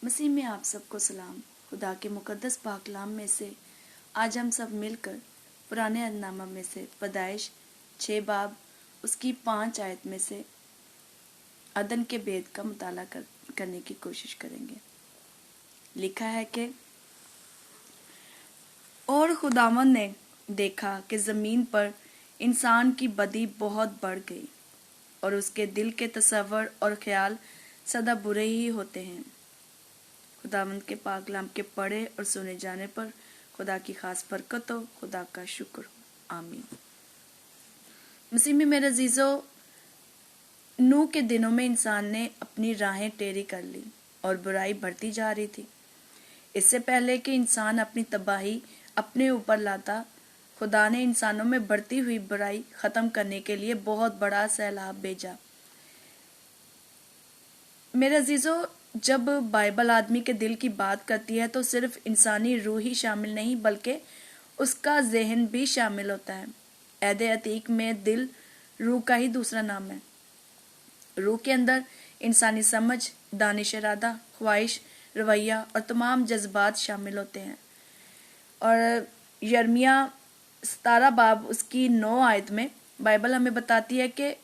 مسیح میں آپ سب کو سلام۔ خدا کے مقدس پاک کلام میں سے آج ہم سب مل کر پرانے عہد نامہ میں سے پیدائش 6 باب اس کی 5 آیت میں سے عدن کے بید کا مطالعہ کرنے کی کوشش کریں گے۔ لکھا ہے کہ اور خداوند نے دیکھا کہ زمین پر انسان کی بدی بہت بڑھ گئی اور اس کے دل کے تصور اور خیال سدا برے ہی ہوتے ہیں۔ خداوند کے پاک کلام کے پڑھے اور سنے جانے پر خدا کی خاص برکت ہو، خدا کا شکر ہو، آمین۔ مسیح میں میرے عزیزو، نوح کے دنوں میں انسان نے اپنی راہیں ٹیڑھی کر لی اور برائی بڑھتی جا رہی تھی۔ اس سے پہلے کہ انسان اپنی تباہی اپنے اوپر لاتا، خدا نے انسانوں میں بڑھتی ہوئی برائی ختم کرنے کے لیے بہت بڑا سیلاب بھیجا۔ میرے عزیزو، جب بائبل آدمی کے دل کی بات کرتی ہے تو صرف انسانی روح ہی شامل نہیں بلکہ اس کا ذہن بھی شامل ہوتا ہے۔ عہد عتیق میں دل روح کا ہی دوسرا نام ہے۔ روح کے اندر انسانی سمجھ، دانش، ارادہ، خواہش، رویہ اور تمام جذبات شامل ہوتے ہیں۔ اور یرمیہ 17 باب اس کی 9 آیت میں بائبل ہمیں بتاتی ہے کہ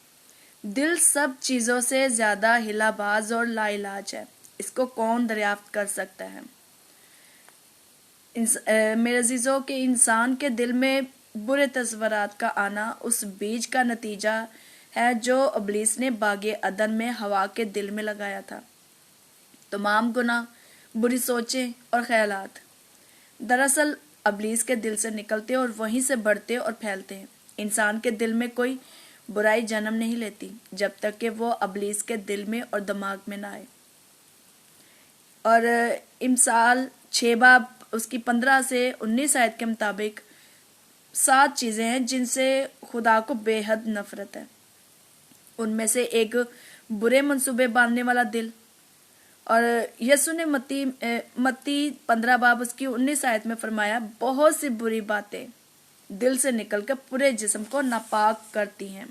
دل سب چیزوں سے زیادہ ہلا باز اور لا علاج ہے، اس کو کون دریافت کر سکتا ہے۔ میرے عزیزوں، کہ انسان کے دل میں برے تصورات کا آنا اس بیج کا نتیجہ ہے جو ابلیس نے باغ عدن میں ہوا کے دل میں لگایا تھا۔ تمام گناہ، بری سوچیں اور خیالات دراصل ابلیس کے دل سے نکلتے اور وہیں سے بڑھتے اور پھیلتے ہیں۔ انسان کے دل میں کوئی برائی جنم نہیں لیتی جب تک کہ وہ ابلیس کے دل میں اور دماغ میں نہ آئے۔ اور امثال 6 باب اس کی 15 سے 19 آیت کے مطابق 7 چیزیں ہیں جن سے خدا کو بے حد نفرت ہے۔ ان میں سے ایک برے منصوبے باندھنے والا دل۔ اور یسوع نے متی 15 باب اس کی 19 آیت میں فرمایا، بہت سی بری باتیں دل سے نکل کر پورے جسم کو ناپاک کرتی ہیں۔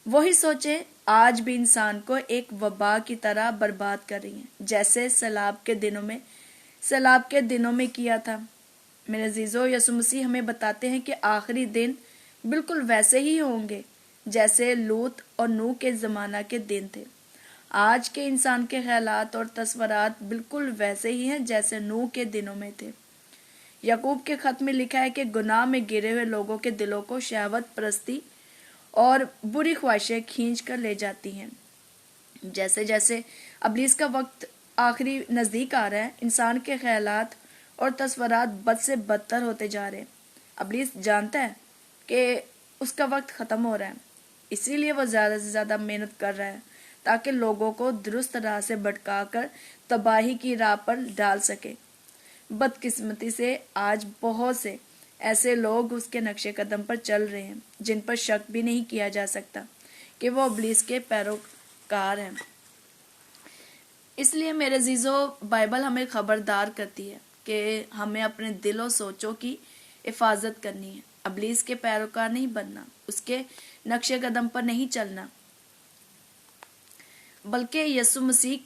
وہی سوچیں آج بھی انسان کو ایک وبا کی طرح برباد کر رہی ہیں، جیسے سیلاب کے دنوں میں کیا تھا۔ میرے عزیزو، یسوع مسیح ہمیں بتاتے ہیں کہ آخری دن بالکل ویسے ہی ہوں گے جیسے لوط اور نوح کے زمانہ کے دن تھے۔ آج کے انسان کے خیالات اور تصورات بالکل ویسے ہی ہیں جیسے نوح کے دنوں میں تھے۔ یعقوب کے خط میں لکھا ہے کہ گناہ میں گرے ہوئے لوگوں کے دلوں کو شہوت پرستی اور بری خواہشیں کھینچ کر لے جاتی ہیں۔ جیسے جیسے ابلیس کا وقت آخری نزدیک آ رہا ہے، انسان کے خیالات اور تصورات بد سے بدتر ہوتے جا رہے ہیں۔ ابلیس جانتا ہے کہ اس کا وقت ختم ہو رہا ہے، اسی لیے وہ زیادہ سے زیادہ محنت کر رہا ہے تاکہ لوگوں کو درست راہ سے بھٹکا کر تباہی کی راہ پر ڈال سکے۔ بدقسمتی سے آج بہت سے ایسے لوگ اس کے نقش قدم پر چل رہے ہیں جن پر شک بھی نہیں کیا جا سکتا کہ وہ ابلیس کے پیروکار ہیں۔ اس لیے میرے عزیزو، بائبل ہمیں خبردار کرتی ہے کہ ہمیں اپنے دل و سوچوں کی حفاظت کرنی ہے، ابلیس کے پیروکار نہیں بننا، اس کے نقش قدم پر نہیں چلنا، بلکہ یسوع مسیح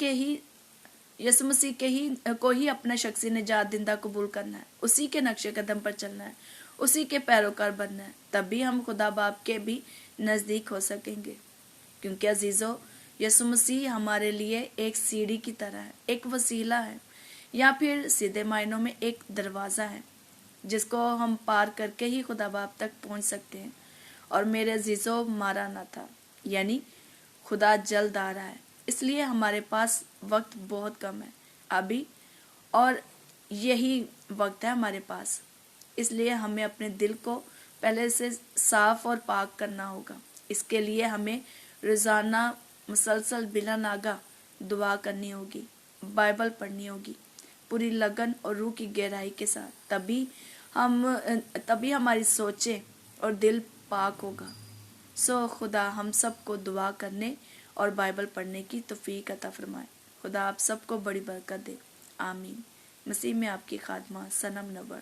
کو ہی اپنا شخصی نجات دہندہ قبول کرنا ہے، اسی کے نقش قدم پر چلنا ہے، اسی کے پیروکار بننا ہے، تبھی ہم خدا باپ کے بھی نزدیک ہو سکیں گے۔ کیونکہ عزیزو، یسوع مسیح ہمارے لیے ایک سیڑھی کی طرح ہے، ایک وسیلہ ہے، یا پھر سیدھے معنوں میں ایک دروازہ ہے جس کو ہم پار کر کے ہی خدا باپ تک پہنچ سکتے ہیں۔ اور میرے عزیزو، ماراناتھا یعنی خدا جلد آ رہا ہے، اس لیے ہمارے پاس وقت بہت کم ہے ابھی، اور یہی وقت ہے ہمارے پاس۔ اس لیے ہمیں اپنے دل کو پہلے سے صاف اور پاک کرنا ہوگا۔ اس کے لیے ہمیں روزانہ مسلسل بلا ناگہ دعا کرنی ہوگی، بائبل پڑھنی ہوگی پوری لگن اور روح کی گہرائی کے ساتھ، تبھی ہماری سوچیں اور دل پاک ہوگا۔ خدا ہم سب کو دعا کرنے اور بائبل پڑھنے کی توفیق عطا فرمائے۔ خدا آپ سب کو بڑی برکت دے، آمین۔ مسیح میں آپ کی خادمہ سنم نور۔